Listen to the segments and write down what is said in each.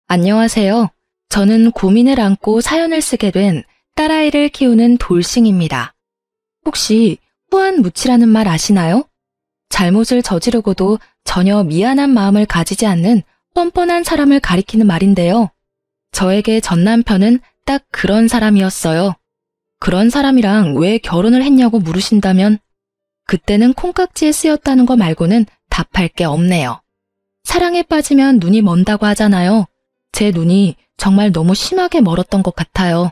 안녕하세요. 저는 고민을 안고 사연을 쓰게 된 딸아이를 키우는 돌싱입니다. 혹시 후안무치라는 말 아시나요? 잘못을 저지르고도 전혀 미안한 마음을 가지지 않는 뻔뻔한 사람을 가리키는 말인데요. 저에게 전 남편은 딱 그런 사람이었어요. 그런 사람이랑 왜 결혼을 했냐고 물으신다면 그때는 콩깍지에 쓰였다는 거 말고는 답할 게 없네요. 사랑에 빠지면 눈이 먼다고 하잖아요. 제 눈이 정말 너무 심하게 멀었던 것 같아요.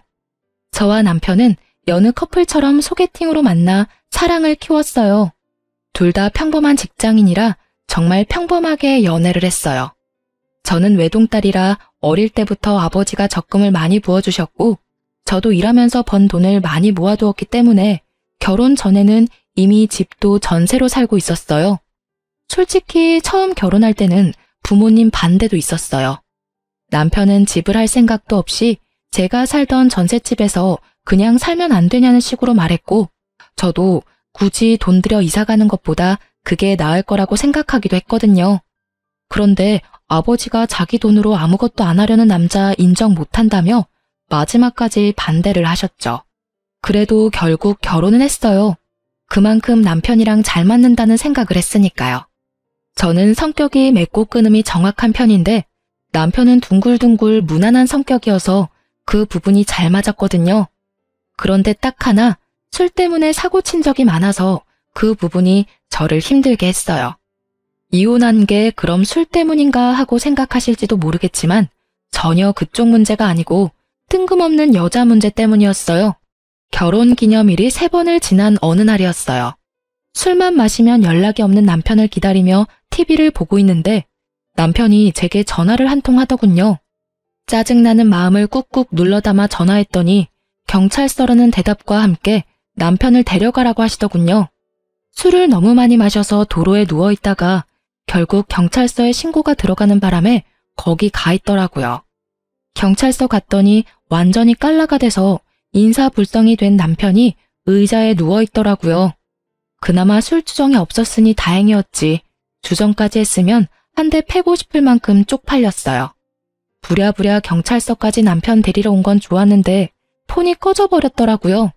저와 남편은 여느 커플처럼 소개팅으로 만나 사랑을 키웠어요. 둘 다 평범한 직장인이라 정말 평범하게 연애를 했어요. 저는 외동딸이라 어릴 때부터 아버지가 적금을 많이 부어주셨고 저도 일하면서 번 돈을 많이 모아두었기 때문에 결혼 전에는 이미 집도 전세로 살고 있었어요. 솔직히 처음 결혼할 때는 부모님 반대도 있었어요. 남편은 집을 할 생각도 없이 제가 살던 전셋집에서 그냥 살면 안 되냐는 식으로 말했고 저도 굳이 돈 들여 이사 가는 것보다 그게 나을 거라고 생각하기도 했거든요. 그런데 아버지가 자기 돈으로 아무것도 안 하려는 남자 인정 못한다며 마지막까지 반대를 하셨죠. 그래도 결국 결혼은 했어요. 그만큼 남편이랑 잘 맞는다는 생각을 했으니까요. 저는 성격이 맺고 끊음이 정확한 편인데 남편은 둥글둥글 무난한 성격이어서 그 부분이 잘 맞았거든요. 그런데 딱 하나 술 때문에 사고 친 적이 많아서 그 부분이 저를 힘들게 했어요. 이혼한 게 그럼 술 때문인가 하고 생각하실지도 모르겠지만 전혀 그쪽 문제가 아니고 뜬금없는 여자 문제 때문이었어요. 결혼 기념일이 3번을 지난 어느 날이었어요. 술만 마시면 연락이 없는 남편을 기다리며 TV를 보고 있는데 남편이 제게 전화를 한 통 하더군요. 짜증나는 마음을 꾹꾹 눌러담아 전화했더니 경찰서라는 대답과 함께 남편을 데려가라고 하시더군요. 술을 너무 많이 마셔서 도로에 누워있다가 결국 경찰서에 신고가 들어가는 바람에 거기 가 있더라고요. 경찰서 갔더니 완전히 깔라가 돼서 인사불성이 된 남편이 의자에 누워있더라고요. 그나마 술주정이 없었으니 다행이었지. 주정까지 했으면 한 대 패고 싶을 만큼 쪽팔렸어요. 부랴부랴 경찰서까지 남편 데리러 온 건 좋았는데 폰이 꺼져버렸더라고요.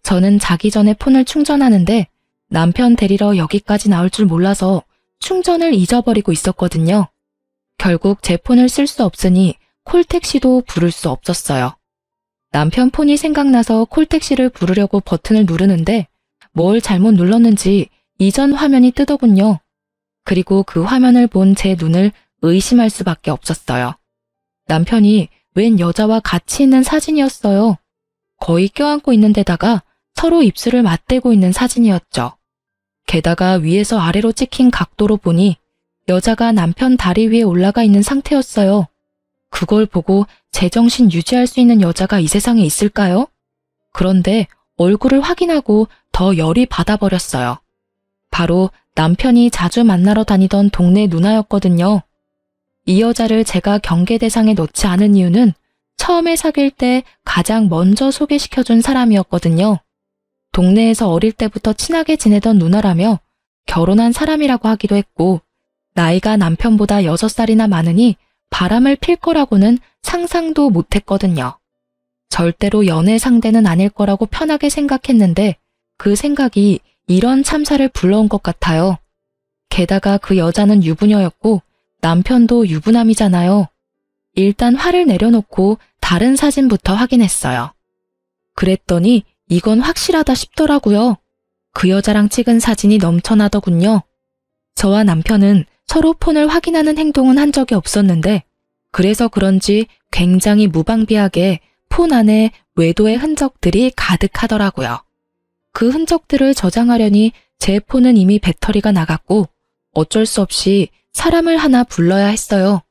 저는 자기 전에 폰을 충전하는데 남편 데리러 여기까지 나올 줄 몰라서 충전을 잊어버리고 있었거든요. 결국 제 폰을 쓸 수 없으니 콜택시도 부를 수 없었어요. 남편 폰이 생각나서 콜택시를 부르려고 버튼을 누르는데 뭘 잘못 눌렀는지 이전 화면이 뜨더군요. 그리고 그 화면을 본 제 눈을 의심할 수밖에 없었어요. 남편이 웬 여자와 같이 있는 사진이었어요. 거의 껴안고 있는 데다가 서로 입술을 맞대고 있는 사진이었죠. 게다가 위에서 아래로 찍힌 각도로 보니 여자가 남편 다리 위에 올라가 있는 상태였어요. 그걸 보고 제정신 유지할 수 있는 여자가 이 세상에 있을까요? 그런데 얼굴을 확인하고 더 열이 받아버렸어요. 바로 남편이 자주 만나러 다니던 동네 누나였거든요. 이 여자를 제가 경계 대상에 넣지 않은 이유는 처음에 사귈 때 가장 먼저 소개시켜준 사람이었거든요. 동네에서 어릴 때부터 친하게 지내던 누나라며 결혼한 사람이라고 하기도 했고 나이가 남편보다 6살이나 많으니 바람을 필 거라고는 상상도 못했거든요. 절대로 연애 상대는 아닐 거라고 편하게 생각했는데 그 생각이 이런 참사를 불러온 것 같아요. 게다가 그 여자는 유부녀였고 남편도 유부남이잖아요. 일단 화를 내려놓고 다른 사진부터 확인했어요. 그랬더니 이건 확실하다 싶더라고요. 그 여자랑 찍은 사진이 넘쳐나더군요. 저와 남편은 서로 폰을 확인하는 행동은 한 적이 없었는데 그래서 그런지 굉장히 무방비하게 폰 안에 외도의 흔적들이 가득하더라고요. 그 흔적들을 저장하려니 제 폰은 이미 배터리가 나갔고 어쩔 수 없이 사람을 하나 불러야 했어요.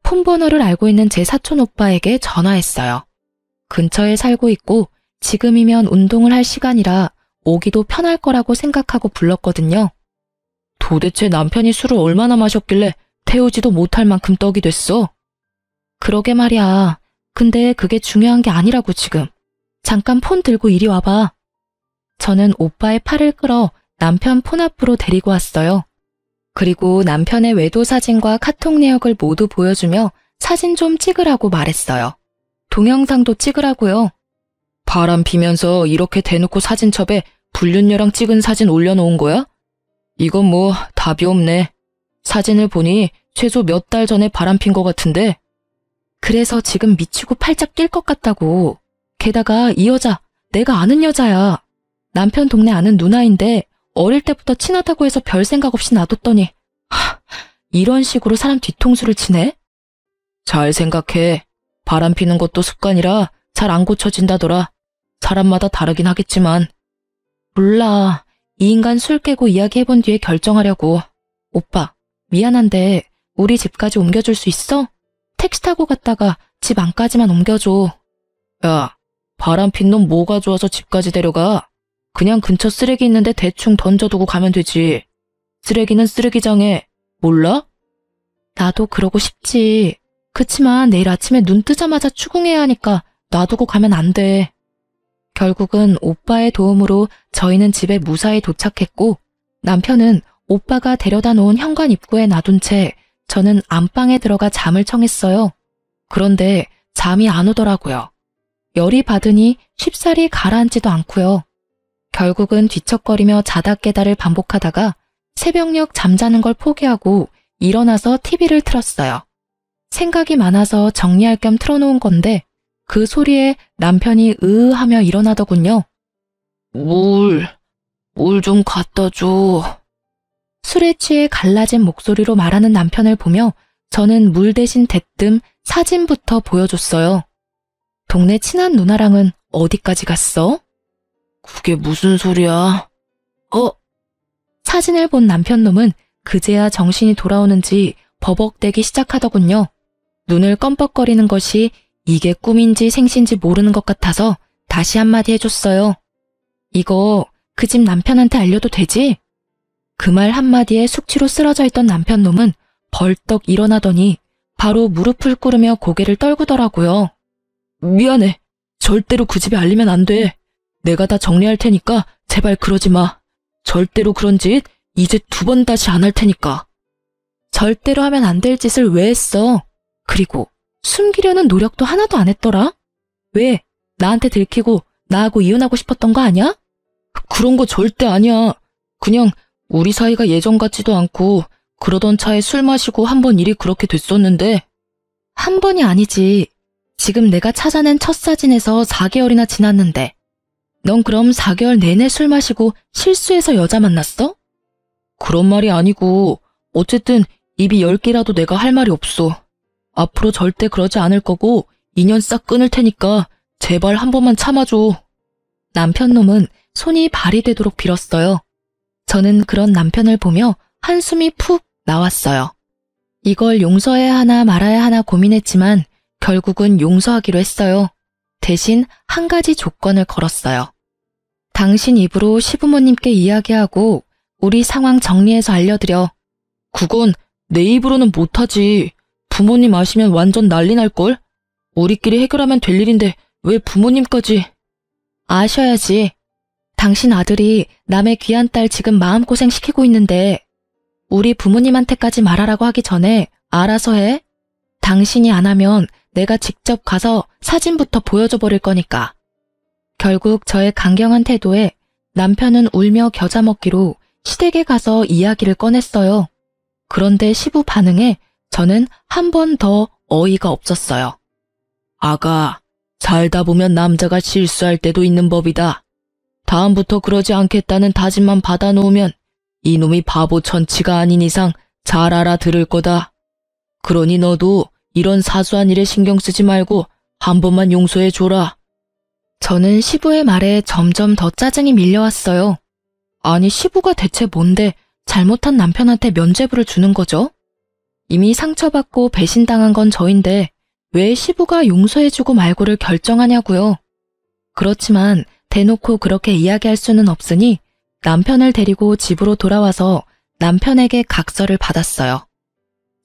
폰 번호를 알고 있는 제 사촌 오빠에게 전화했어요. 근처에 살고 있고 지금이면 운동을 할 시간이라 오기도 편할 거라고 생각하고 불렀거든요. 도대체 남편이 술을 얼마나 마셨길래 태우지도 못할 만큼 떡이 됐어? 그러게 말이야. 근데 그게 중요한 게 아니라고 지금. 잠깐 폰 들고 이리 와봐. 저는 오빠의 팔을 끌어 남편 폰 앞으로 데리고 왔어요. 그리고 남편의 외도 사진과 카톡 내역을 모두 보여주며 사진 좀 찍으라고 말했어요. 동영상도 찍으라고요. 바람 피면서 이렇게 대놓고 사진첩에 불륜녀랑 찍은 사진 올려놓은 거야? 이건 뭐 답이 없네. 사진을 보니 최소 몇 달 전에 바람 핀 것 같은데. 그래서 지금 미치고 팔짝 뛸 것 같다고. 게다가 이 여자 내가 아는 여자야. 남편 동네 아는 누나인데 어릴 때부터 친하다고 해서 별 생각 없이 놔뒀더니 이런 식으로 사람 뒤통수를 치네? 잘 생각해. 바람 피는 것도 습관이라 잘 안 고쳐진다더라. 사람마다 다르긴 하겠지만. 몰라. 이 인간 술 깨고 이야기해본 뒤에 결정하려고. 오빠, 미안한데 우리 집까지 옮겨줄 수 있어? 택시 타고 갔다가 집 안까지만 옮겨줘. 야, 바람 핀 놈 뭐가 좋아서 집까지 데려가? 그냥 근처 쓰레기 있는데 대충 던져두고 가면 되지. 쓰레기는 쓰레기장에. 몰라? 나도 그러고 싶지. 그치만 내일 아침에 눈 뜨자마자 추궁해야 하니까 놔두고 가면 안 돼. 결국은 오빠의 도움으로 저희는 집에 무사히 도착했고 남편은 오빠가 데려다 놓은 현관 입구에 놔둔 채 저는 안방에 들어가 잠을 청했어요. 그런데 잠이 안 오더라고요. 열이 받으니 쉽사리 가라앉지도 않고요. 결국은 뒤척거리며 자다 깨다를 반복하다가 새벽녘 잠자는 걸 포기하고 일어나서 TV를 틀었어요. 생각이 많아서 정리할 겸 틀어놓은 건데 그 소리에 남편이 으으하며 일어나더군요. 물 좀 갖다 줘. 술에 취해 갈라진 목소리로 말하는 남편을 보며 저는 물 대신 대뜸 사진부터 보여줬어요. 동네 친한 누나랑은 어디까지 갔어? 그게 무슨 소리야? 사진을 본 남편 놈은 그제야 정신이 돌아오는지 버벅대기 시작하더군요. 눈을 껌뻑거리는 것이 이게 꿈인지 생시인지 모르는 것 같아서 다시 한마디 해줬어요. 이거 그 집 남편한테 알려도 되지? 그 말 한마디에 숙취로 쓰러져 있던 남편 놈은 벌떡 일어나더니 바로 무릎을 꿇으며 고개를 떨구더라고요. 미안해. 절대로 그 집에 알리면 안 돼. 내가 다 정리할 테니까 제발 그러지 마. 절대로 그런 짓 이제 2번 다시 안 할 테니까. 절대로 하면 안 될 짓을 왜 했어? 그리고 숨기려는 노력도 하나도 안 했더라? 왜? 나한테 들키고 나하고 이혼하고 싶었던 거 아니야? 그런 거 절대 아니야. 그냥 우리 사이가 예전 같지도 않고 그러던 차에 술 마시고 한 번 일이 그렇게 됐었는데. 한 번이 아니지. 지금 내가 찾아낸 첫 사진에서 4개월이나 지났는데 넌 그럼 4개월 내내 술 마시고 실수해서 여자 만났어? 그런 말이 아니고 어쨌든 입이 10개라도 내가 할 말이 없어. 앞으로 절대 그러지 않을 거고 인연 싹 끊을 테니까 제발 한 번만 참아줘. 남편 놈은 손이 발이 되도록 빌었어요. 저는 그런 남편을 보며 한숨이 푹 나왔어요. 이걸 용서해야 하나 말아야 하나 고민했지만 결국은 용서하기로 했어요. 대신 한 가지 조건을 걸었어요. 당신 입으로 시부모님께 이야기하고 우리 상황 정리해서 알려드려. 그건 내 입으로는 못하지. 부모님 아시면 완전 난리 날걸? 우리끼리 해결하면 될 일인데 왜 부모님까지. 아셔야지. 당신 아들이 남의 귀한 딸 지금 마음고생 시키고 있는데 우리 부모님한테까지 말하라고 하기 전에 알아서 해. 당신이 안 하면 내가 직접 가서 사진부터 보여줘 버릴 거니까. 결국 저의 강경한 태도에 남편은 울며 겨자 먹기로 시댁에 가서 이야기를 꺼냈어요. 그런데 시부 반응에 저는 한 번 더 어이가 없었어요. 아가, 살다 보면 남자가 실수할 때도 있는 법이다. 다음부터 그러지 않겠다는 다짐만 받아놓으면 이놈이 바보 천치가 아닌 이상 잘 알아들을 거다. 그러니 너도 이런 사소한 일에 신경 쓰지 말고 한 번만 용서해줘라. 저는 시부의 말에 점점 더 짜증이 밀려왔어요. 아니 시부가 대체 뭔데 잘못한 남편한테 면죄부를 주는 거죠? 이미 상처받고 배신당한 건 저인데 왜 시부가 용서해주고 말고를 결정하냐고요. 그렇지만 대놓고 그렇게 이야기할 수는 없으니 남편을 데리고 집으로 돌아와서 남편에게 각서를 받았어요.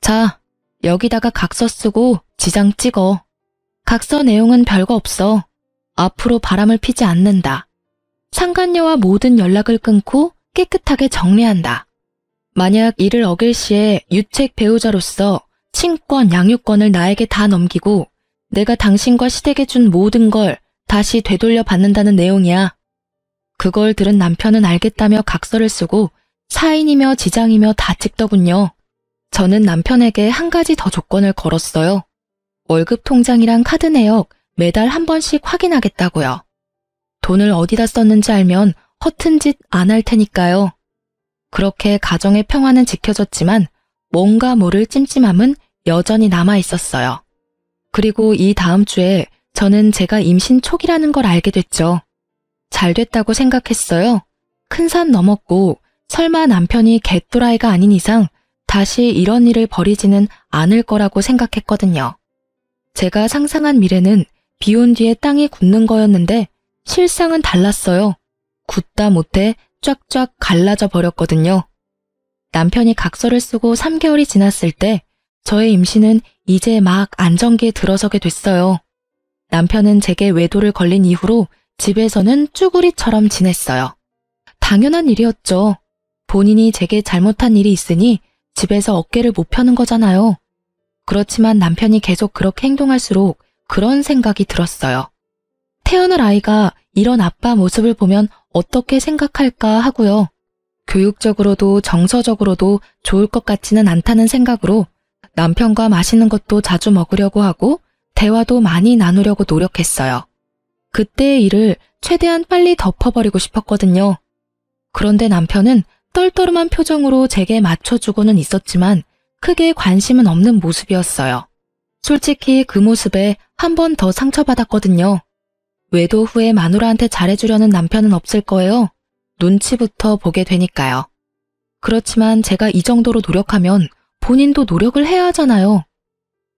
자, 여기다가 각서 쓰고 지장 찍어. 각서 내용은 별거 없어. 앞으로 바람을 피지 않는다. 상간녀와 모든 연락을 끊고 깨끗하게 정리한다. 만약 이를 어길 시에 유책 배우자로서 친권, 양육권을 나에게 다 넘기고 내가 당신과 시댁에 준 모든 걸 다시 되돌려 받는다는 내용이야. 그걸 들은 남편은 알겠다며 각서를 쓰고 사인이며 지장이며 다 찍더군요. 저는 남편에게 한 가지 더 조건을 걸었어요. 월급 통장이랑 카드 내역 매달 한 번씩 확인하겠다고요. 돈을 어디다 썼는지 알면 허튼 짓 안 할 테니까요. 그렇게 가정의 평화는 지켜졌지만 뭔가 모를 찜찜함은 여전히 남아 있었어요. 그리고 이 다음 주에 저는 제가 임신 초기라는 걸 알게 됐죠. 잘 됐다고 생각했어요. 큰 산 넘었고 설마 남편이 개또라이가 아닌 이상 다시 이런 일을 벌이지는 않을 거라고 생각했거든요. 제가 상상한 미래는 비 온 뒤에 땅이 굳는 거였는데 실상은 달랐어요. 굳다 못해 쫙쫙 갈라져 버렸거든요. 남편이 각서를 쓰고 3개월이 지났을 때 저의 임신은 이제 막 안정기에 들어서게 됐어요. 남편은 제게 외도를 걸린 이후로 집에서는 쭈구리처럼 지냈어요. 당연한 일이었죠. 본인이 제게 잘못한 일이 있으니 집에서 어깨를 못 펴는 거잖아요. 그렇지만 남편이 계속 그렇게 행동할수록 그런 생각이 들었어요. 태어날 아이가 이런 아빠 모습을 보면 어떻게 생각할까 하고요. 교육적으로도 정서적으로도 좋을 것 같지는 않다는 생각으로 남편과 맛있는 것도 자주 먹으려고 하고 대화도 많이 나누려고 노력했어요. 그때의 일을 최대한 빨리 덮어버리고 싶었거든요. 그런데 남편은 떨떠름한 표정으로 제게 맞춰주고는 있었지만 크게 관심은 없는 모습이었어요. 솔직히 그 모습에 한 번 더 상처받았거든요. 외도 후에 마누라한테 잘해주려는 남편은 없을 거예요. 눈치부터 보게 되니까요. 그렇지만 제가 이 정도로 노력하면 본인도 노력을 해야 하잖아요.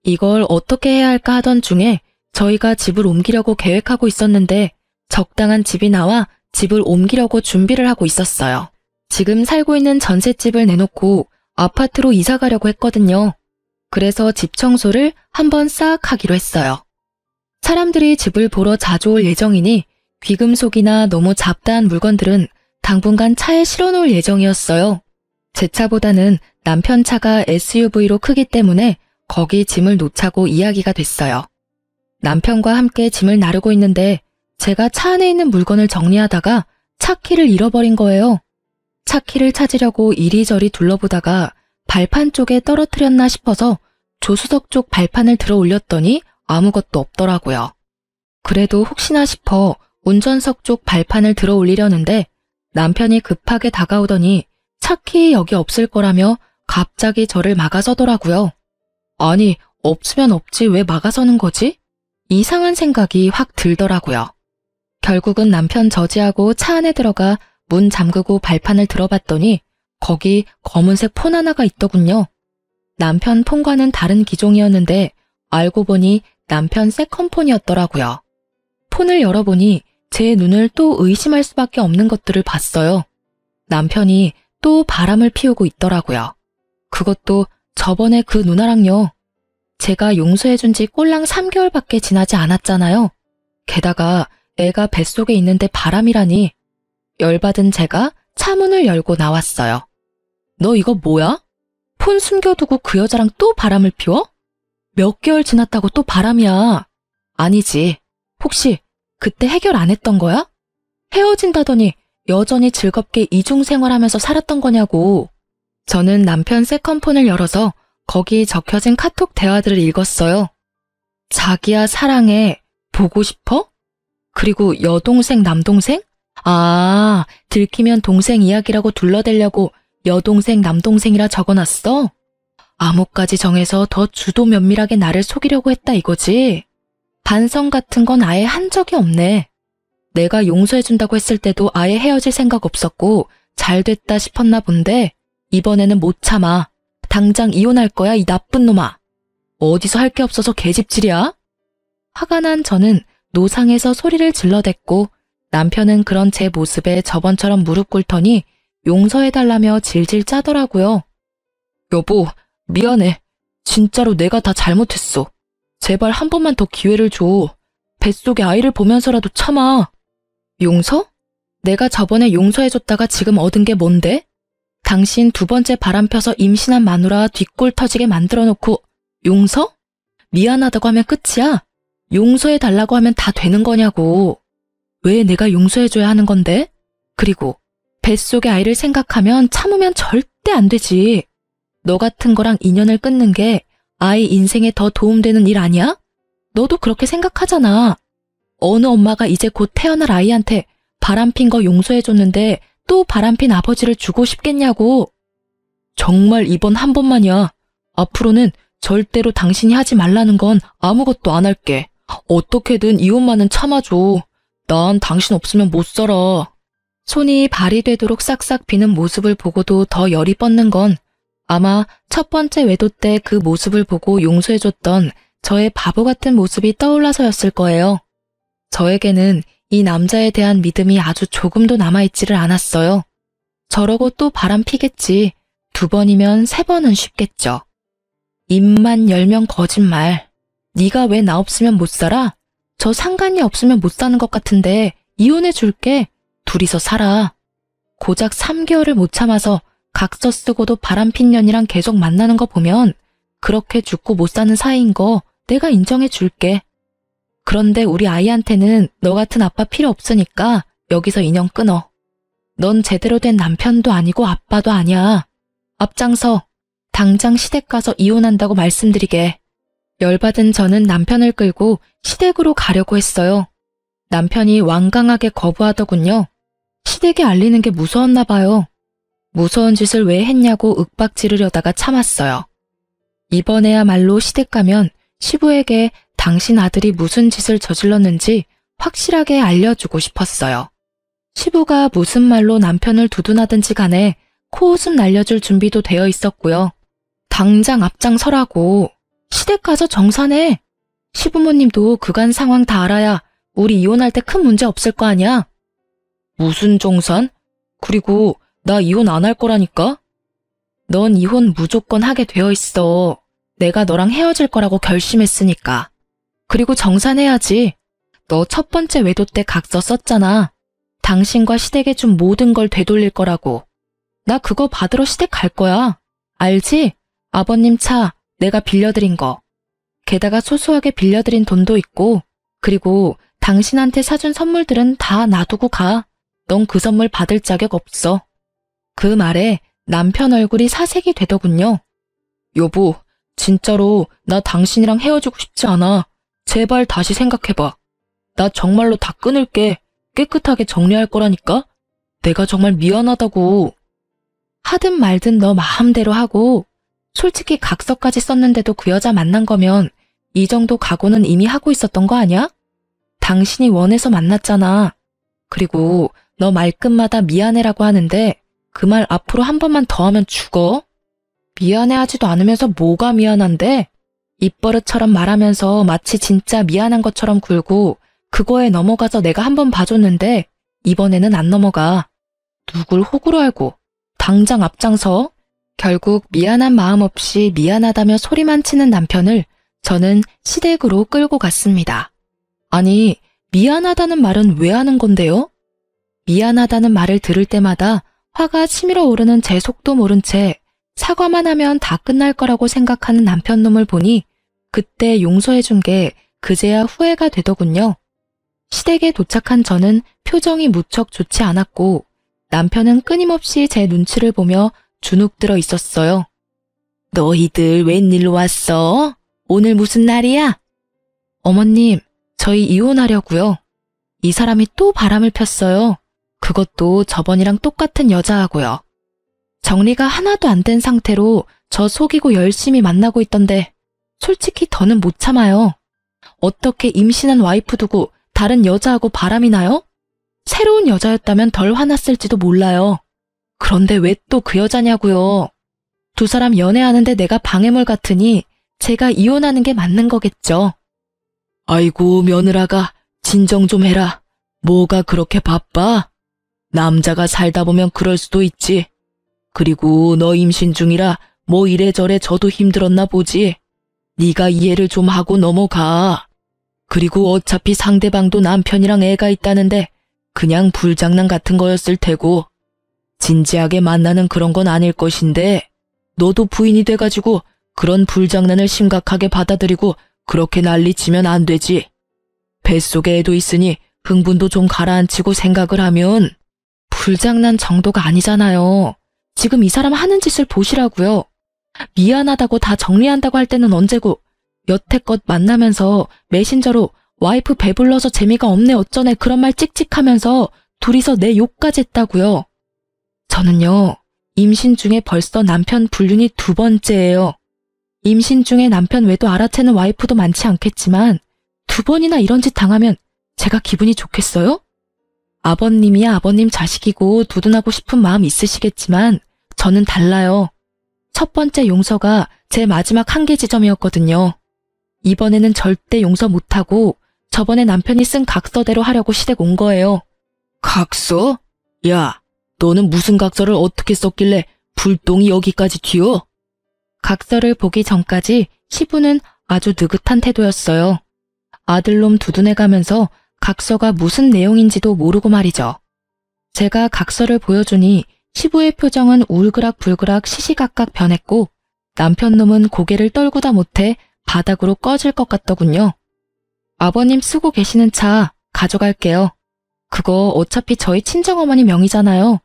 이걸 어떻게 해야 할까 하던 중에 저희가 집을 옮기려고 계획하고 있었는데 적당한 집이 나와 집을 옮기려고 준비를 하고 있었어요. 지금 살고 있는 전셋집을 내놓고 아파트로 이사 가려고 했거든요. 그래서 집 청소를 한번 싹 하기로 했어요. 사람들이 집을 보러 자주 올 예정이니 귀금속이나 너무 잡다한 물건들은 당분간 차에 실어놓을 예정이었어요. 제 차보다는 남편 차가 SUV로 크기 때문에 거기 짐을 놓자고 이야기가 됐어요. 남편과 함께 짐을 나르고 있는데 제가 차 안에 있는 물건을 정리하다가 차 키를 잃어버린 거예요. 차 키를 찾으려고 이리저리 둘러보다가 발판 쪽에 떨어뜨렸나 싶어서 조수석 쪽 발판을 들어 올렸더니 아무것도 없더라고요. 그래도 혹시나 싶어 운전석 쪽 발판을 들어 올리려는데 남편이 급하게 다가오더니 차 키 여기 없을 거라며 갑자기 저를 막아서더라고요. 아니, 없으면 없지 왜 막아서는 거지? 이상한 생각이 확 들더라고요. 결국은 남편 저지하고 차 안에 들어가 문 잠그고 발판을 들어봤더니 거기 검은색 폰 하나가 있더군요. 남편 폰과는 다른 기종이었는데 알고 보니 남편 세컨폰이었더라고요. 폰을 열어보니 제 눈을 또 의심할 수밖에 없는 것들을 봤어요. 남편이 또 바람을 피우고 있더라고요. 그것도 저번에 그 누나랑요. 제가 용서해준 지 꼴랑 3개월밖에 지나지 않았잖아요. 게다가 애가 뱃속에 있는데 바람이라니. 열받은 제가 차문을 열고 나왔어요. 너 이거 뭐야? 폰 숨겨두고 그 여자랑 또 바람을 피워? 몇 개월 지났다고 또 바람이야. 아니지. 혹시 그때 해결 안 했던 거야? 헤어진다더니 여전히 즐겁게 이중생활하면서 살았던 거냐고. 저는 남편 세컨폰을 열어서 거기 적혀진 카톡 대화들을 읽었어요. 자기야 사랑해. 보고 싶어? 그리고 여동생 남동생? 아, 들키면 동생 이야기라고 둘러대려고 여동생 남동생이라 적어놨어? 암호까지 정해서 더 주도 면밀하게 나를 속이려고 했다 이거지? 반성 같은 건 아예 한 적이 없네. 내가 용서해준다고 했을 때도 아예 헤어질 생각 없었고 잘 됐다 싶었나 본데 이번에는 못 참아. 당장 이혼할 거야 이 나쁜 놈아. 어디서 할 게 없어서 계집질이야? 화가 난 저는 노상에서 소리를 질러댔고 남편은 그런 제 모습에 저번처럼 무릎 꿇더니 용서해달라며 질질 짜더라고요. 여보, 미안해. 진짜로 내가 다 잘못했어. 제발 한 번만 더 기회를 줘. 뱃속에 아이를 보면서라도 참아. 용서? 내가 저번에 용서해줬다가 지금 얻은 게 뭔데? 당신 두 번째 바람 펴서 임신한 마누라 뒷골 터지게 만들어 놓고 용서? 미안하다고 하면 끝이야? 용서해달라고 하면 다 되는 거냐고. 왜 내가 용서해줘야 하는 건데? 그리고 뱃속의 아이를 생각하면 참으면 절대 안 되지. 너 같은 거랑 인연을 끊는 게 아이 인생에 더 도움되는 일 아니야? 너도 그렇게 생각하잖아. 어느 엄마가 이제 곧 태어날 아이한테 바람핀 거 용서해줬는데 또 바람핀 아버지를 주고 싶겠냐고. 정말 이번 한 번만이야. 앞으로는 절대로 당신이 하지 말라는 건 아무것도 안 할게. 어떻게든 이혼만은 참아줘. 난 당신 없으면 못 살아. 손이 발이 되도록 싹싹 비는 모습을 보고도 더 열이 뻗는 건 아마 첫 번째 외도 때 그 모습을 보고 용서해줬던 저의 바보 같은 모습이 떠올라서였을 거예요. 저에게는 이 남자에 대한 믿음이 아주 조금도 남아있지를 않았어요. 저러고 또 바람 피겠지. 2번이면 3번은 쉽겠죠. 입만 열면 거짓말. 네가 왜 나 없으면 못 살아? 저 상간이 없으면 못 사는 것 같은데 이혼해 줄게. 둘이서 살아. 고작 3개월을 못 참아서 각서 쓰고도 바람핀 년이랑 계속 만나는 거 보면 그렇게 죽고 못 사는 사이인 거 내가 인정해 줄게. 그런데 우리 아이한테는 너 같은 아빠 필요 없으니까 여기서 인연 끊어. 넌 제대로 된 남편도 아니고 아빠도 아니야. 앞장서. 당장 시댁 가서 이혼한다고 말씀드리게. 열받은 저는 남편을 끌고 시댁으로 가려고 했어요. 남편이 완강하게 거부하더군요. 시댁에 알리는 게 무서웠나 봐요. 무서운 짓을 왜 했냐고 윽박 지르려다가 참았어요. 이번에야말로 시댁 가면 시부에게 당신 아들이 무슨 짓을 저질렀는지 확실하게 알려주고 싶었어요. 시부가 무슨 말로 남편을 두둔하든지 간에 코웃음 날려줄 준비도 되어 있었고요. 당장 앞장서라고. 시댁 가서 정산해. 시부모님도 그간 상황 다 알아야 우리 이혼할 때 큰 문제 없을 거 아니야? 무슨 정산? 그리고 나 이혼 안 할 거라니까? 넌 이혼 무조건 하게 되어 있어. 내가 너랑 헤어질 거라고 결심했으니까. 그리고 정산해야지. 너 첫 번째 외도 때 각서 썼잖아. 당신과 시댁에 준 모든 걸 되돌릴 거라고. 나 그거 받으러 시댁 갈 거야. 알지? 아버님 차 내가 빌려드린 거. 게다가 소소하게 빌려드린 돈도 있고 그리고 당신한테 사준 선물들은 다 놔두고 가. 넌 그 선물 받을 자격 없어. 그 말에 남편 얼굴이 사색이 되더군요. 여보, 진짜로 나 당신이랑 헤어지고 싶지 않아. 제발 다시 생각해봐. 나 정말로 다 끊을게. 깨끗하게 정리할 거라니까? 내가 정말 미안하다고. 하든 말든 너 마음대로 하고 솔직히 각서까지 썼는데도 그 여자 만난 거면 이 정도 각오는 이미 하고 있었던 거 아니야? 당신이 원해서 만났잖아. 그리고 너 말끝마다 미안해라고 하는데 그 말 앞으로 한 번만 더 하면 죽어? 미안해하지도 않으면서 뭐가 미안한데? 입버릇처럼 말하면서 마치 진짜 미안한 것처럼 굴고 그거에 넘어가서 내가 한 번 봐줬는데 이번에는 안 넘어가. 누굴 호구로 알고 당장 앞장서. 결국 미안한 마음 없이 미안하다며 소리만 치는 남편을 저는 시댁으로 끌고 갔습니다. 아니, 미안하다는 말은 왜 하는 건데요? 미안하다는 말을 들을 때마다 화가 치밀어 오르는 제 속도 모른 채 사과만 하면 다 끝날 거라고 생각하는 남편 놈을 보니 그때 용서해준 게 그제야 후회가 되더군요. 시댁에 도착한 저는 표정이 무척 좋지 않았고 남편은 끊임없이 제 눈치를 보며 주눅 들어 있었어요. 너희들 웬일로 왔어? 오늘 무슨 날이야? 어머님, 저희 이혼하려고요. 이 사람이 또 바람을 폈어요. 그것도 저번이랑 똑같은 여자하고요. 정리가 하나도 안 된 상태로 저 속이고 열심히 만나고 있던데 솔직히 더는 못 참아요. 어떻게 임신한 와이프 두고 다른 여자하고 바람이 나요? 새로운 여자였다면 덜 화났을지도 몰라요. 그런데 왜 또 그 여자냐고요. 두 사람 연애하는데 내가 방해물 같으니 제가 이혼하는 게 맞는 거겠죠. 아이고 며느라가 진정 좀 해라. 뭐가 그렇게 바빠? 남자가 살다 보면 그럴 수도 있지. 그리고 너 임신 중이라 뭐 이래저래 저도 힘들었나 보지. 네가 이해를 좀 하고 넘어가. 그리고 어차피 상대방도 남편이랑 애가 있다는데 그냥 불장난 같은 거였을 테고 진지하게 만나는 그런 건 아닐 것인데 너도 부인이 돼가지고 그런 불장난을 심각하게 받아들이고 그렇게 난리치면 안 되지. 뱃속에 애도 있으니 흥분도 좀 가라앉히고 생각을 하면. 불장난 정도가 아니잖아요. 지금 이 사람 하는 짓을 보시라고요. 미안하다고 다 정리한다고 할 때는 언제고, 여태껏 만나면서 메신저로 와이프 배불러서 재미가 없네 어쩌네 그런 말 찍찍하면서 둘이서 내 욕까지 했다고요. 저는요, 임신 중에 벌써 남편 불륜이 2번째예요. 임신 중에 남편 외도 알아채는 와이프도 많지 않겠지만 2번이나 이런 짓 당하면 제가 기분이 좋겠어요? 아버님이야 아버님 자식이고 두둔하고 싶은 마음 있으시겠지만 저는 달라요. 첫 번째 용서가 제 마지막 한계 지점이었거든요. 이번에는 절대 용서 못하고 저번에 남편이 쓴 각서대로 하려고 시댁 온 거예요. 각서? 야, 너는 무슨 각서를 어떻게 썼길래 불똥이 여기까지 튀어? 각서를 보기 전까지 시부는 아주 느긋한 태도였어요. 아들놈 두둔해가면서 각서가 무슨 내용인지도 모르고 말이죠. 제가 각서를 보여주니 시부의 표정은 울그락불그락 시시각각 변했고 남편놈은 고개를 떨구다 못해 바닥으로 꺼질 것 같더군요. 아버님 쓰고 계시는 차 가져갈게요. 그거 어차피 저희 친정어머니 명의잖아요.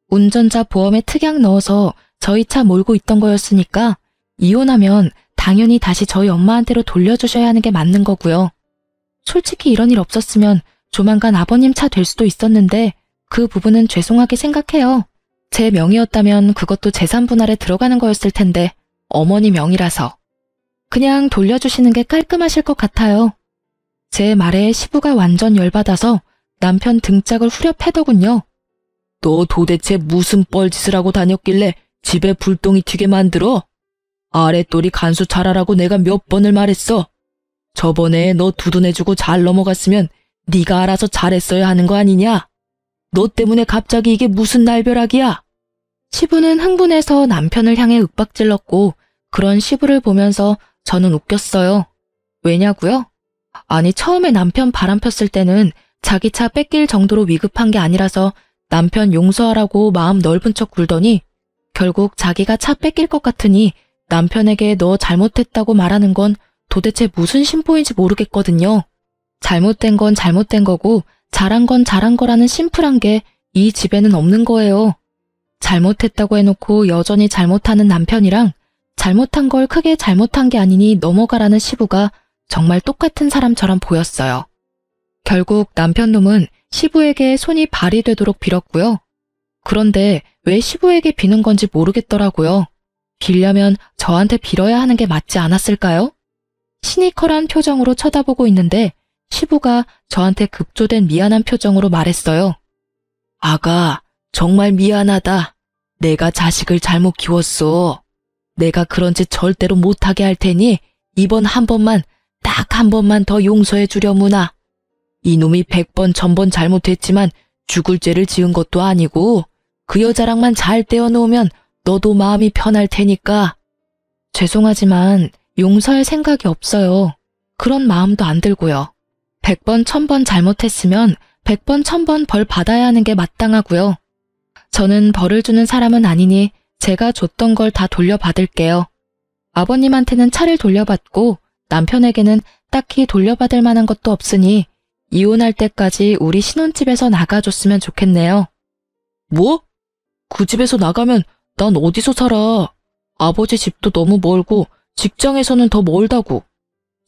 운전자 보험에 특약 넣어서 저희 차 몰고 있던 거였으니까 이혼하면 당연히 다시 저희 엄마한테로 돌려주셔야 하는 게 맞는 거고요. 솔직히 이런 일 없었으면 조만간 아버님 차 될 수도 있었는데 그 부분은 죄송하게 생각해요. 제 명의였다면 그것도 재산 분할에 들어가는 거였을 텐데 어머니 명의라서. 그냥 돌려주시는 게 깔끔하실 것 같아요. 제 말에 시부가 완전 열받아서 남편 등짝을 후려 패더군요. 너 도대체 무슨 뻘짓을 하고 다녔길래 집에 불똥이 튀게 만들어? 아랫돌이 간수 잘하라고 내가 몇 번을 말했어. 저번에 너 두둔해주고 잘 넘어갔으면 네가 알아서 잘했어야 하는 거 아니냐? 너 때문에 갑자기 이게 무슨 날벼락이야? 시부는 흥분해서 남편을 향해 윽박질렀고 그런 시부를 보면서 저는 웃겼어요. 왜냐고요? 아니 처음에 남편 바람 폈을 때는 자기 차 뺏길 정도로 위급한 게 아니라서 남편 용서하라고 마음 넓은 척 굴더니 결국 자기가 차 뺏길 것 같으니 남편에게 너 잘못했다고 말하는 건 도대체 무슨 심보인지 모르겠거든요. 잘못된 건 잘못된 거고 잘한 건 잘한 거라는 심플한 게 이 집에는 없는 거예요. 잘못했다고 해놓고 여전히 잘못하는 남편이랑 잘못한 걸 크게 잘못한 게 아니니 넘어가라는 시부가 정말 똑같은 사람처럼 보였어요. 결국 남편놈은 시부에게 손이 발이 되도록 빌었고요. 그런데 왜 시부에게 비는 건지 모르겠더라고요. 빌려면 저한테 빌어야 하는 게 맞지 않았을까요? 시니컬한 표정으로 쳐다보고 있는데 시부가 저한테 급조된 미안한 표정으로 말했어요. 아가, 정말 미안하다. 내가 자식을 잘못 키웠어. 내가 그런 짓 절대로 못하게 할 테니 이번 한 번만, 딱 한 번만 더 용서해 주려무나. 이놈이 100번 1000번 잘못했지만 죽을 죄를 지은 것도 아니고 그 여자랑만 잘 떼어놓으면 너도 마음이 편할 테니까. 죄송하지만 용서할 생각이 없어요. 그런 마음도 안 들고요. 100번 1000번 잘못했으면 100번 1000번 벌 받아야 하는 게 마땅하고요. 저는 벌을 주는 사람은 아니니 제가 줬던 걸 다 돌려받을게요. 아버님한테는 차를 돌려받고 남편에게는 딱히 돌려받을 만한 것도 없으니 이혼할 때까지 우리 신혼집에서 나가줬으면 좋겠네요. 뭐? 그 집에서 나가면 난 어디서 살아? 아버지 집도 너무 멀고 직장에서는 더 멀다고.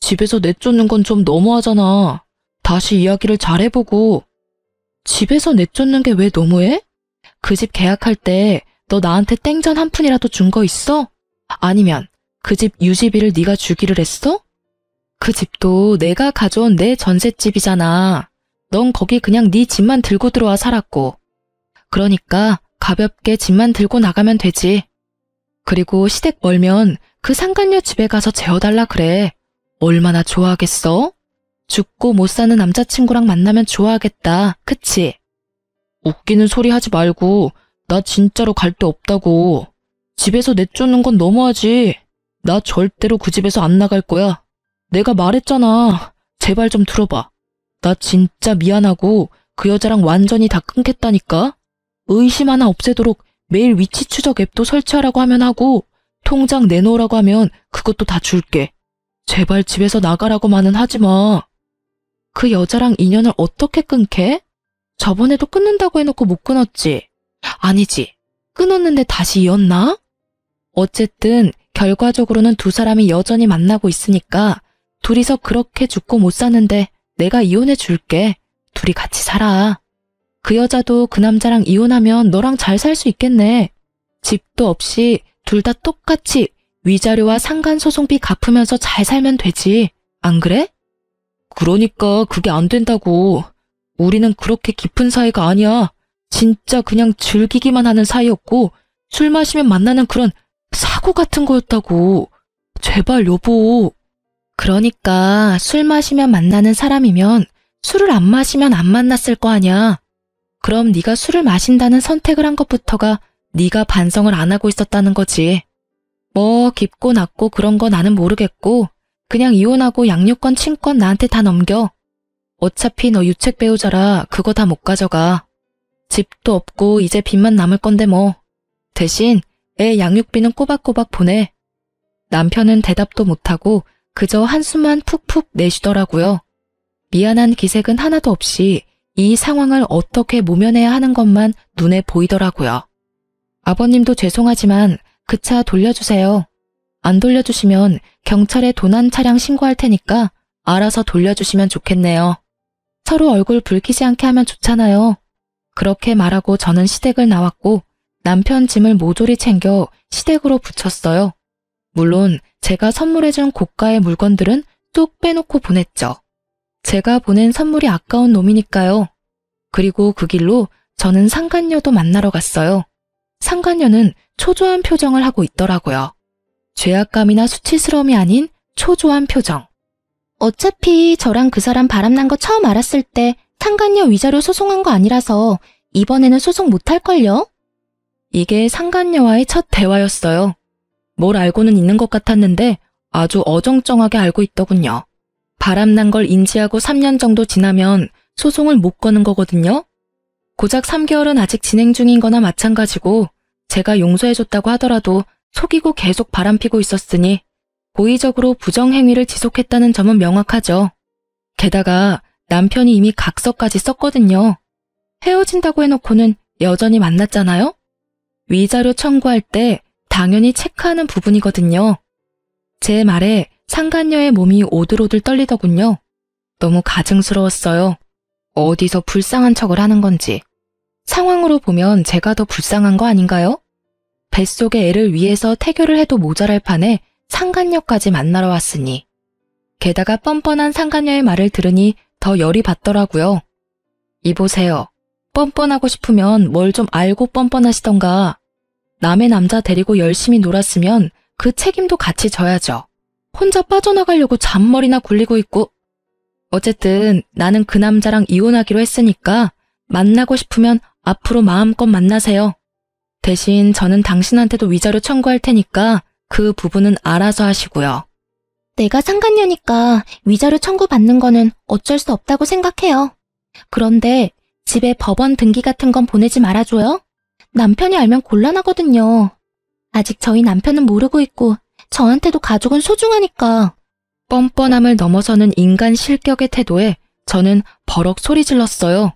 집에서 내쫓는 건 좀 너무하잖아. 다시 이야기를 잘 해보고. 집에서 내쫓는 게 왜 너무해? 그 집 계약할 때 너 나한테 땡전 한 푼이라도 준 거 있어? 아니면 그 집 유지비를 네가 주기를 했어? 그 집도 내가 가져온 내 전셋집이잖아. 넌 거기 그냥 네 집만 들고 들어와 살았고. 그러니까 가볍게 집만 들고 나가면 되지. 그리고 시댁 멀면 그 상간녀 집에 가서 재워달라 그래. 얼마나 좋아하겠어? 죽고 못 사는 남자친구랑 만나면 좋아하겠다. 그치? 웃기는 소리 하지 말고 나 진짜로 갈 데 없다고. 집에서 내쫓는 건 너무하지. 나 절대로 그 집에서 안 나갈 거야. 내가 말했잖아. 제발 좀 들어봐. 나 진짜 미안하고 그 여자랑 완전히 다 끊겠다니까. 의심 하나 없애도록 매일 위치 추적 앱도 설치하라고 하면 하고 통장 내놓으라고 하면 그것도 다 줄게. 제발 집에서 나가라고만은 하지 마. 그 여자랑 인연을 어떻게 끊게? 저번에도 끊는다고 해놓고 못 끊었지. 아니지. 끊었는데 다시 이었나? 어쨌든 결과적으로는 두 사람이 여전히 만나고 있으니까 둘이서 그렇게 죽고 못 사는데 내가 이혼해 줄게. 둘이 같이 살아. 그 여자도 그 남자랑 이혼하면 너랑 잘 살 수 있겠네. 집도 없이 둘 다 똑같이 위자료와 상간소송비 갚으면서 잘 살면 되지. 안 그래? 그러니까 그게 안 된다고. 우리는 그렇게 깊은 사이가 아니야. 진짜 그냥 즐기기만 하는 사이였고 술 마시면 만나는 그런 사고 같은 거였다고. 제발 여보. 그러니까 술 마시면 만나는 사람이면 술을 안 마시면 안 만났을 거 아냐. 그럼 네가 술을 마신다는 선택을 한 것부터가 네가 반성을 안 하고 있었다는 거지. 뭐 깊고 낮고 그런 거 나는 모르겠고 그냥 이혼하고 양육권 친권 나한테 다 넘겨. 어차피 너 유책 배우자라 그거 다 못 가져가. 집도 없고 이제 빚만 남을 건데 뭐. 대신 애 양육비는 꼬박꼬박 보내. 남편은 대답도 못하고 그저 한숨만 푹푹 내쉬더라고요. 미안한 기색은 하나도 없이 이 상황을 어떻게 모면해야 하는 것만 눈에 보이더라고요. 아버님도 죄송하지만 그 차 돌려주세요. 안 돌려주시면 경찰에 도난 차량 신고할 테니까 알아서 돌려주시면 좋겠네요. 서로 얼굴 붉히지 않게 하면 좋잖아요. 그렇게 말하고 저는 시댁을 나왔고 남편 짐을 모조리 챙겨 시댁으로 붙였어요. 물론 제가 선물해준 고가의 물건들은 쏙 빼놓고 보냈죠. 제가 보낸 선물이 아까운 놈이니까요. 그리고 그 길로 저는 상간녀도 만나러 갔어요. 상간녀는 초조한 표정을 하고 있더라고요. 죄악감이나 수치스러움이 아닌 초조한 표정. 어차피 저랑 그 사람 바람난 거 처음 알았을 때 상간녀 위자료 소송한 거 아니라서 이번에는 소송 못할걸요? 이게 상간녀와의 첫 대화였어요. 뭘 알고는 있는 것 같았는데 아주 어정쩡하게 알고 있더군요. 바람난 걸 인지하고 3년 정도 지나면 소송을 못 거는 거거든요. 고작 3개월은 아직 진행 중인 거나 마찬가지고 제가 용서해줬다고 하더라도 속이고 계속 바람피고 있었으니 고의적으로 부정행위를 지속했다는 점은 명확하죠. 게다가 남편이 이미 각서까지 썼거든요. 헤어진다고 해놓고는 여전히 만났잖아요? 위자료 청구할 때 당연히 체크하는 부분이거든요. 제 말에 상간녀의 몸이 오들오들 떨리더군요. 너무 가증스러웠어요. 어디서 불쌍한 척을 하는 건지. 상황으로 보면 제가 더 불쌍한 거 아닌가요? 뱃속의 애를 위해서 태교를 해도 모자랄 판에 상간녀까지 만나러 왔으니. 게다가 뻔뻔한 상간녀의 말을 들으니 더 열이 받더라고요. 이보세요. 뻔뻔하고 싶으면 뭘 좀 알고 뻔뻔하시던가. 남의 남자 데리고 열심히 놀았으면 그 책임도 같이 져야죠. 혼자 빠져나가려고 잔머리나 굴리고 있고. 어쨌든 나는 그 남자랑 이혼하기로 했으니까 만나고 싶으면 앞으로 마음껏 만나세요. 대신 저는 당신한테도 위자료 청구할 테니까 그 부분은 알아서 하시고요. 내가 상간녀니까 위자료 청구받는 거는 어쩔 수 없다고 생각해요. 그런데 집에 법원 등기 같은 건 보내지 말아줘요. 남편이 알면 곤란하거든요. 아직 저희 남편은 모르고 있고 저한테도 가족은 소중하니까. 뻔뻔함을 넘어서는 인간 실격의 태도에 저는 버럭 소리 질렀어요.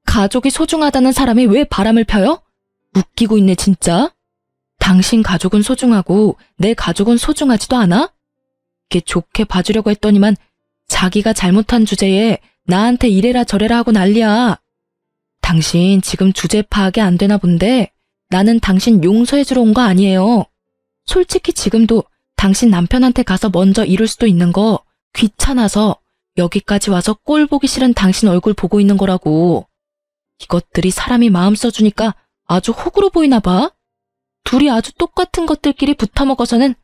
가족이 소중하다는 사람이 왜 바람을 펴요? 웃기고 있네 진짜. 당신 가족은 소중하고 내 가족은 소중하지도 않아? 이게 좋게 봐주려고 했더니만 자기가 잘못한 주제에 나한테 이래라 저래라 하고 난리야. 당신 지금 주제 파악이 안 되나 본데 나는 당신 용서해주러 온 거 아니에요. 솔직히 지금도 당신 남편한테 가서 먼저 이룰 수도 있는 거 귀찮아서 여기까지 와서 꼴 보기 싫은 당신 얼굴 보고 있는 거라고. 이것들이 사람이 마음 써주니까 아주 호구로 보이나 봐. 둘이 아주 똑같은 것들끼리 붙어먹어서는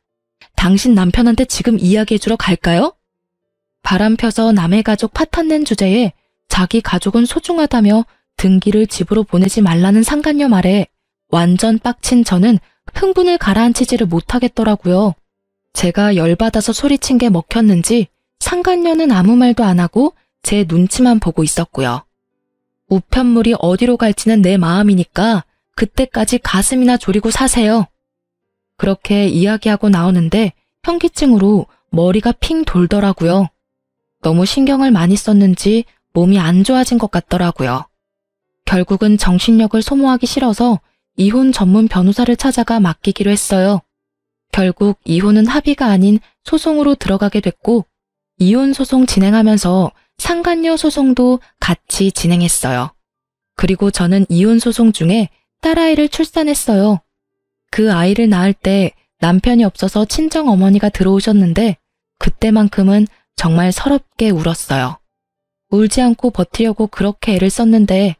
당신 남편한테 지금 이야기해주러 갈까요? 바람 펴서 남의 가족 파탄낸 주제에 자기 가족은 소중하다며 등기를 집으로 보내지 말라는 상간녀 말에 완전 빡친 저는 흥분을 가라앉히지를 못하겠더라고요. 제가 열받아서 소리친 게 먹혔는지 상간녀는 아무 말도 안 하고 제 눈치만 보고 있었고요. 우편물이 어디로 갈지는 내 마음이니까 그때까지 가슴이나 졸이고 사세요. 그렇게 이야기하고 나오는데 현기증으로 머리가 핑 돌더라고요. 너무 신경을 많이 썼는지 몸이 안 좋아진 것 같더라고요. 결국은 정신력을 소모하기 싫어서 이혼 전문 변호사를 찾아가 맡기기로 했어요. 결국 이혼은 합의가 아닌 소송으로 들어가게 됐고, 이혼 소송 진행하면서 상간녀 소송도 같이 진행했어요. 그리고 저는 이혼 소송 중에 딸아이를 출산했어요. 그 아이를 낳을 때 남편이 없어서 친정 어머니가 들어오셨는데 그때만큼은 정말 서럽게 울었어요. 울지 않고 버티려고 그렇게 애를 썼는데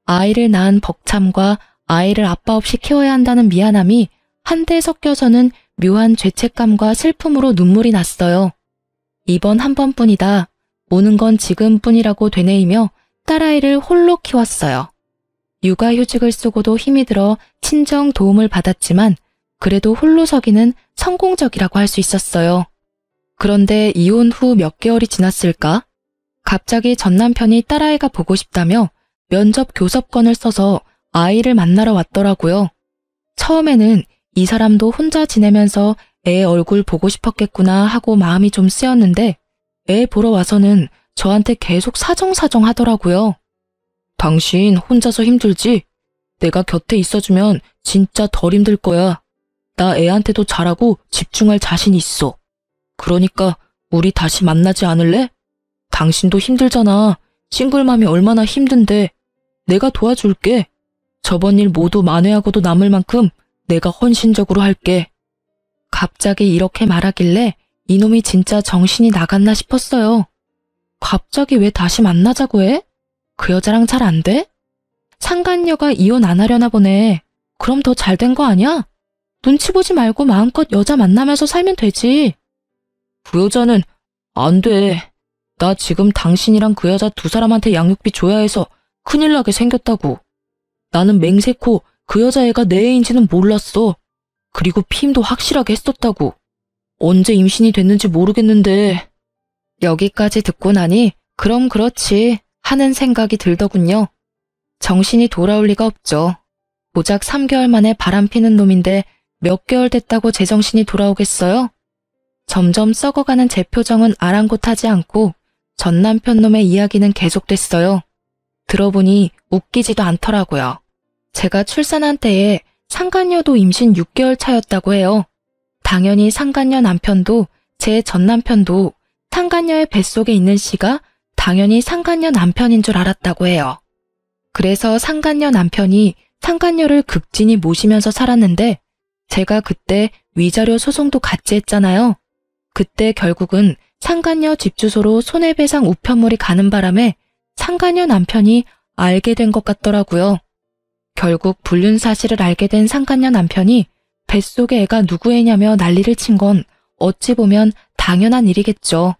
아이를 낳은 벅참과 아이를 아빠 없이 키워야 한다는 미안함이 한데 섞여서는 묘한 죄책감과 슬픔으로 눈물이 났어요. 이번 한 번뿐이다. 오는 건 지금뿐이라고 되뇌이며 딸아이를 홀로 키웠어요. 육아휴직을 쓰고도 힘이 들어 친정 도움을 받았지만 그래도 홀로 서기는 성공적이라고 할 수 있었어요. 그런데 이혼 후 몇 개월이 지났을까? 갑자기 전 남편이 딸아이가 보고 싶다며 면접 교섭권을 써서 아이를 만나러 왔더라고요. 처음에는 이 사람도 혼자 지내면서 애 얼굴 보고 싶었겠구나 하고 마음이 좀 쓰였는데 애 보러 와서는 저한테 계속 사정사정 하더라고요. 당신 혼자서 힘들지? 내가 곁에 있어주면 진짜 덜 힘들 거야. 나 애한테도 잘하고 집중할 자신 있어. 그러니까 우리 다시 만나지 않을래? 당신도 힘들잖아. 싱글맘이 얼마나 힘든데. 내가 도와줄게. 저번 일 모두 만회하고도 남을 만큼 내가 헌신적으로 할게. 갑자기 이렇게 말하길래 이놈이 진짜 정신이 나갔나 싶었어요. 갑자기 왜 다시 만나자고 해? 그 여자랑 잘 안 돼? 상간녀가 이혼 안 하려나 보네. 그럼 더 잘 된 거 아니야? 눈치 보지 말고 마음껏 여자 만나면서 살면 되지. 그 여자는 안 돼. 나 지금 당신이랑 그 여자 두 사람한테 양육비 줘야 해서 큰일 나게 생겼다고. 나는 맹세코 그 여자애가 내 애인지는 몰랐어. 그리고 피임도 확실하게 했었다고. 언제 임신이 됐는지 모르겠는데. 여기까지 듣고 나니 그럼 그렇지 하는 생각이 들더군요. 정신이 돌아올 리가 없죠. 고작 3개월 만에 바람피는 놈인데 몇 개월 됐다고 제정신이 돌아오겠어요? 점점 썩어가는 제 표정은 아랑곳하지 않고 전 남편 놈의 이야기는 계속됐어요. 들어보니 웃기지도 않더라고요. 제가 출산한 때에 상간녀도 임신 6개월 차였다고 해요. 당연히 상간녀 남편도 제 전 남편도 상간녀의 뱃속에 있는 씨가 당연히 상간녀 남편인 줄 알았다고 해요. 그래서 상간녀 남편이 상간녀를 극진히 모시면서 살았는데 제가 그때 위자료 소송도 같이 했잖아요. 그때 결국은 상간녀 집 주소로 손해배상 우편물이 가는 바람에 상간녀 남편이 알게 된 것 같더라고요. 결국 불륜 사실을 알게 된 상간녀 남편이 뱃속에 애가 누구 애냐며 난리를 친 건 어찌 보면 당연한 일이겠죠.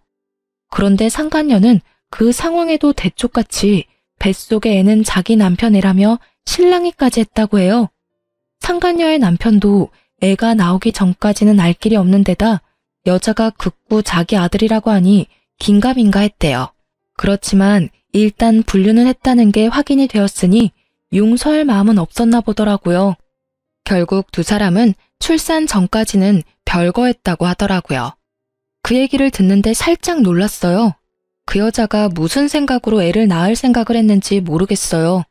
그런데 상간녀는 그 상황에도 대쪽같이 뱃속의 애는 자기 남편 애라며 실랑이까지 했다고 해요. 상간녀의 남편도 애가 나오기 전까지는 알 길이 없는 데다 여자가 극구 자기 아들이라고 하니 긴가민가 했대요. 그렇지만 일단 불륜은 했다는 게 확인이 되었으니 용서할 마음은 없었나 보더라고요. 결국 두 사람은 출산 전까지는 별거했다고 하더라고요. 그 얘기를 듣는데 살짝 놀랐어요. 그 여자가 무슨 생각으로 애를 낳을 생각을 했는지 모르겠어요.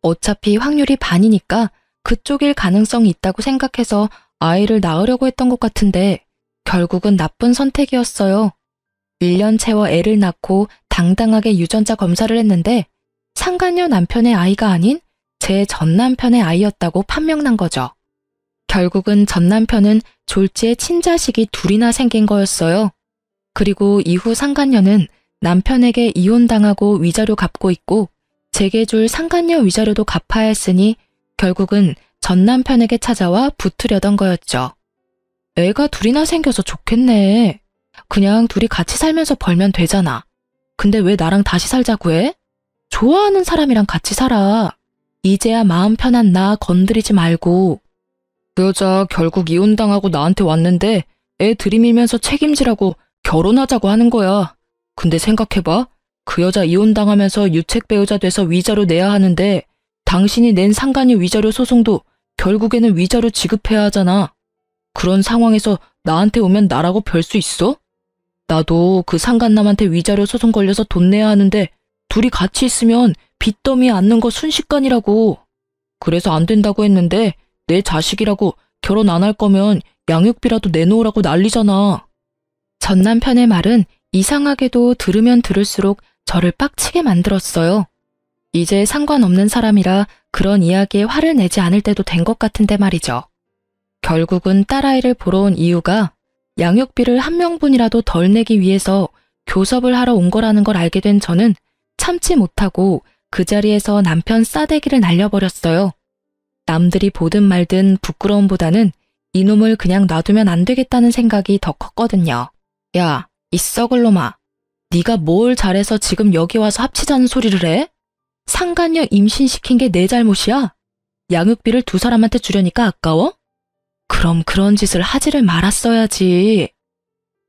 어차피 확률이 반이니까 그쪽일 가능성이 있다고 생각해서 아이를 낳으려고 했던 것 같은데 결국은 나쁜 선택이었어요. 1년 채워 애를 낳고 당당하게 유전자 검사를 했는데 상간녀 남편의 아이가 아닌 제 전 남편의 아이였다고 판명난 거죠. 결국은 전 남편은 졸지에 친자식이 둘이나 생긴 거였어요. 그리고 이후 상간녀는 남편에게 이혼당하고 위자료 갚고 있고 제게 줄 상간녀 위자료도 갚아야 했으니 결국은 전 남편에게 찾아와 붙으려던 거였죠. 애가 둘이나 생겨서 좋겠네. 그냥 둘이 같이 살면서 벌면 되잖아. 근데 왜 나랑 다시 살자고 해? 좋아하는 사람이랑 같이 살아. 이제야 마음 편한 나 건드리지 말고. 그 여자 결국 이혼당하고 나한테 왔는데 애 들이밀면서 책임지라고 결혼하자고 하는 거야. 근데 생각해봐. 그 여자 이혼당하면서 유책 배우자 돼서 위자료 내야 하는데 당신이 낸 상간녀 위자료 소송도 결국에는 위자료 지급해야 하잖아. 그런 상황에서 나한테 오면 나라고 별 수 있어? 나도 그 상간남한테 위자료 소송 걸려서 돈 내야 하는데 둘이 같이 있으면 빚더미에 앉는 거 순식간이라고. 그래서 안 된다고 했는데 내 자식이라고 결혼 안 할 거면 양육비라도 내놓으라고 난리잖아. 전 남편의 말은 이상하게도 들으면 들을수록 저를 빡치게 만들었어요. 이제 상관없는 사람이라 그런 이야기에 화를 내지 않을 때도 된 것 같은데 말이죠. 결국은 딸아이를 보러 온 이유가 양육비를 한 명분이라도 덜 내기 위해서 교섭을 하러 온 거라는 걸 알게 된 저는 참지 못하고 그 자리에서 남편 싸대기를 날려버렸어요. 남들이 보든 말든 부끄러움보다는 이놈을 그냥 놔두면 안 되겠다는 생각이 더 컸거든요. 야, 이 썩을 놈아. 네가 뭘 잘해서 지금 여기 와서 합치자는 소리를 해? 상간녀 임신시킨 게 내 잘못이야? 양육비를 두 사람한테 주려니까 아까워? 그럼 그런 짓을 하지를 말았어야지.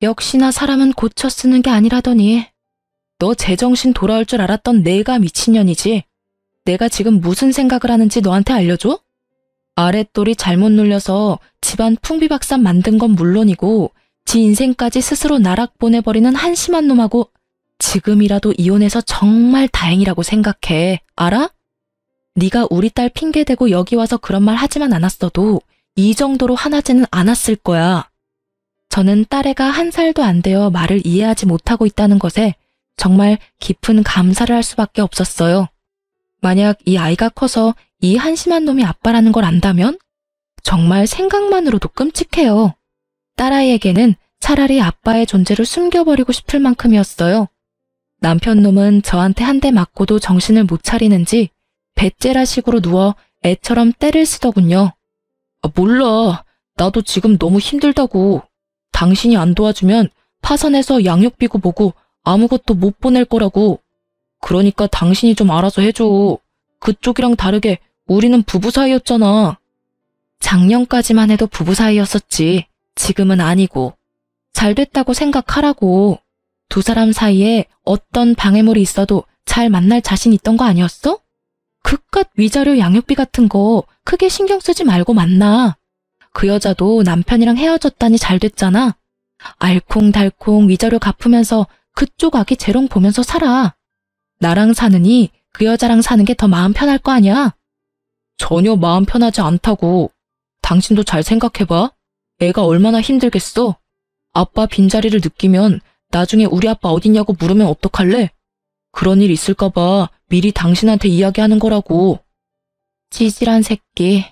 역시나 사람은 고쳐 쓰는 게 아니라더니. 너 제정신 돌아올 줄 알았던 내가 미친년이지. 내가 지금 무슨 생각을 하는지 너한테 알려줘? 아랫돌이 잘못 눌려서 집안 풍비박산 만든 건 물론이고 지 인생까지 스스로 나락 보내버리는 한심한 놈하고 지금이라도 이혼해서 정말 다행이라고 생각해. 알아? 네가 우리 딸 핑계대고 여기 와서 그런 말 하지만 않았어도 이 정도로 화나지는 않았을 거야. 저는 딸애가 1살도 안 되어 말을 이해하지 못하고 있다는 것에 정말 깊은 감사를 할 수밖에 없었어요. 만약 이 아이가 커서 이 한심한 놈이 아빠라는 걸 안다면 정말 생각만으로도 끔찍해요. 딸아이에게는 차라리 아빠의 존재를 숨겨버리고 싶을 만큼이었어요. 남편 놈은 저한테 한 대 맞고도 정신을 못 차리는지 배째라식으로 누워 애처럼 떼를 쓰더군요. 몰라. 나도 지금 너무 힘들다고. 당신이 안 도와주면 파산해서 양육비고 뭐고 아무것도 못 보낼 거라고. 그러니까 당신이 좀 알아서 해줘. 그쪽이랑 다르게 우리는 부부 사이였잖아. 작년까지만 해도 부부 사이였었지. 지금은 아니고. 잘 됐다고 생각하라고. 두 사람 사이에 어떤 방해물이 있어도 잘 만날 자신 있던 거 아니었어? 그깟 위자료 양육비 같은 거 크게 신경 쓰지 말고 만나. 그 여자도 남편이랑 헤어졌다니 잘 됐잖아. 알콩달콩 위자료 갚으면서 그쪽 아기 재롱 보면서 살아. 나랑 사느니 그 여자랑 사는 게 더 마음 편할 거 아니야? 전혀 마음 편하지 않다고. 당신도 잘 생각해봐. 애가 얼마나 힘들겠어. 아빠 빈자리를 느끼면 나중에 우리 아빠 어딨냐고 물으면 어떡할래? 그런 일 있을까봐 미리 당신한테 이야기하는 거라고. 찌질한 새끼.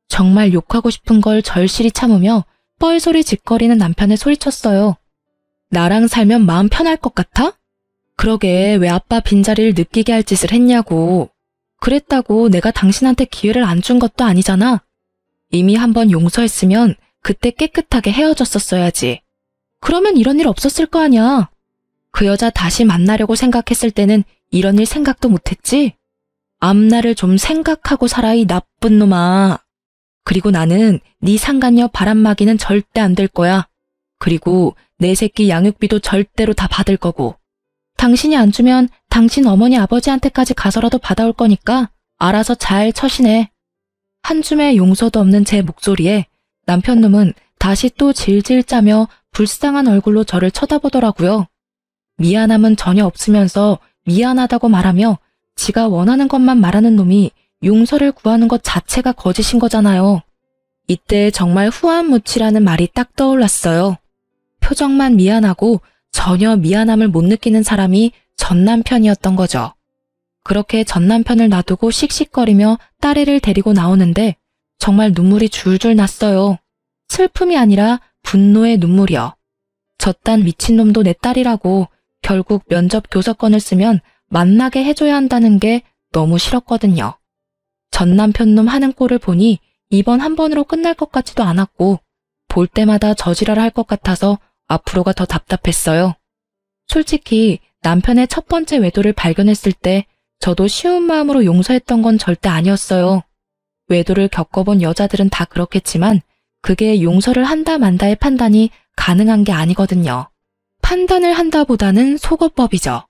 정말 욕하고 싶은 걸 절실히 참으며 뻘소리 짓거리는 남편에 소리쳤어요. 나랑 살면 마음 편할 것 같아? 그러게 왜 아빠 빈자리를 느끼게 할 짓을 했냐고. 그랬다고 내가 당신한테 기회를 안 준 것도 아니잖아. 이미 한번 용서했으면 그때 깨끗하게 헤어졌었어야지. 그러면 이런 일 없었을 거 아니야. 그 여자 다시 만나려고 생각했을 때는 이런 일 생각도 못했지. 앞날을 좀 생각하고 살아, 이 나쁜 놈아. 그리고 나는 네 상간녀 바람막이는 절대 안 될 거야. 그리고 내 새끼 양육비도 절대로 다 받을 거고. 당신이 안 주면 당신 어머니 아버지한테까지 가서라도 받아올 거니까 알아서 잘 처신해. 한 줌의 용서도 없는 제 목소리에 남편 놈은 다시 또 질질 짜며 불쌍한 얼굴로 저를 쳐다보더라고요. 미안함은 전혀 없으면서 미안하다고 말하며 지가 원하는 것만 말하는 놈이 용서를 구하는 것 자체가 거짓인 거잖아요. 이때 정말 후안무치라는 말이 딱 떠올랐어요. 표정만 미안하고 전혀 미안함을 못 느끼는 사람이 전 남편이었던 거죠. 그렇게 전 남편을 놔두고 씩씩거리며 딸애를 데리고 나오는데 정말 눈물이 줄줄 났어요. 슬픔이 아니라 분노의 눈물이요. 저딴 미친놈도 내 딸이라고 결국 면접 교섭권을 쓰면 만나게 해줘야 한다는 게 너무 싫었거든요. 전 남편놈 하는 꼴을 보니 이번 한 번으로 끝날 것 같지도 않았고 볼 때마다 저지랄 할 것 같아서 앞으로가 더 답답했어요. 솔직히 남편의 첫 번째 외도를 발견했을 때 저도 쉬운 마음으로 용서했던 건 절대 아니었어요. 외도를 겪어본 여자들은 다 그렇겠지만 그게 용서를 한다 만다의 판단이 가능한 게 아니거든요. 판단을 한다보다는 속어법이죠.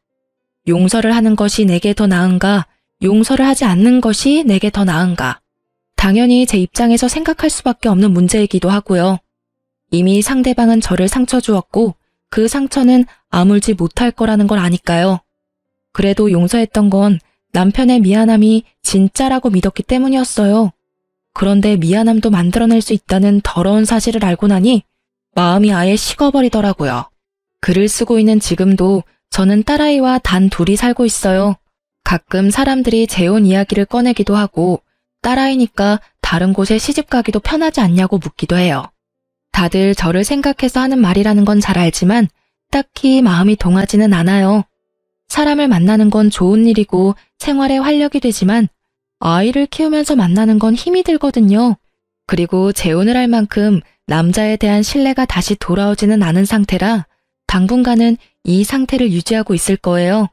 용서를 하는 것이 내게 더 나은가, 용서를 하지 않는 것이 내게 더 나은가. 당연히 제 입장에서 생각할 수밖에 없는 문제이기도 하고요. 이미 상대방은 저를 상처 주었고 그 상처는 아물지 못할 거라는 걸 아니까요. 그래도 용서했던 건 남편의 미안함이 진짜라고 믿었기 때문이었어요. 그런데 미안함도 만들어낼 수 있다는 더러운 사실을 알고 나니 마음이 아예 식어버리더라고요. 글을 쓰고 있는 지금도 저는 딸아이와 단 둘이 살고 있어요. 가끔 사람들이 재혼 이야기를 꺼내기도 하고 딸아이니까 다른 곳에 시집 가기도 편하지 않냐고 묻기도 해요. 다들 저를 생각해서 하는 말이라는 건 잘 알지만 딱히 마음이 동하지는 않아요. 사람을 만나는 건 좋은 일이고 생활에 활력이 되지만 아이를 키우면서 만나는 건 힘이 들거든요. 그리고 재혼을 할 만큼 남자에 대한 신뢰가 다시 돌아오지는 않은 상태라 당분간은 이 상태를 유지하고 있을 거예요.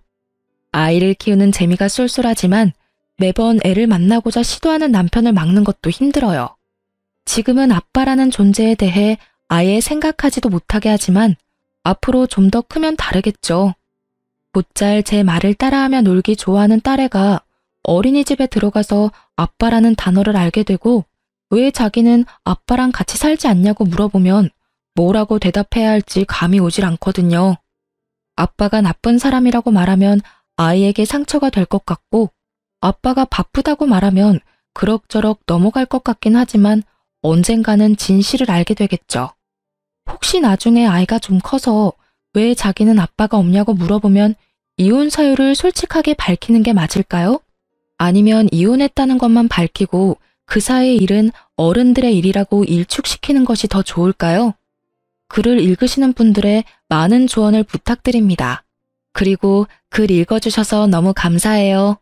아이를 키우는 재미가 쏠쏠하지만 매번 애를 만나고자 시도하는 남편을 막는 것도 힘들어요. 지금은 아빠라는 존재에 대해 아예 생각하지도 못하게 하지만 앞으로 좀 더 크면 다르겠죠. 곧잘 제 말을 따라하며 놀기 좋아하는 딸애가 어린이집에 들어가서 아빠라는 단어를 알게 되고 왜 자기는 아빠랑 같이 살지 않냐고 물어보면 뭐라고 대답해야 할지 감이 오질 않거든요. 아빠가 나쁜 사람이라고 말하면 아이에게 상처가 될 것 같고 아빠가 바쁘다고 말하면 그럭저럭 넘어갈 것 같긴 하지만 언젠가는 진실을 알게 되겠죠. 혹시 나중에 아이가 좀 커서 왜 자기는 아빠가 없냐고 물어보면 이혼 사유를 솔직하게 밝히는 게 맞을까요? 아니면 이혼했다는 것만 밝히고 그 사이의 일은 어른들의 일이라고 일축시키는 것이 더 좋을까요? 글을 읽으시는 분들의 많은 조언을 부탁드립니다. 그리고 글 읽어주셔서 너무 감사해요.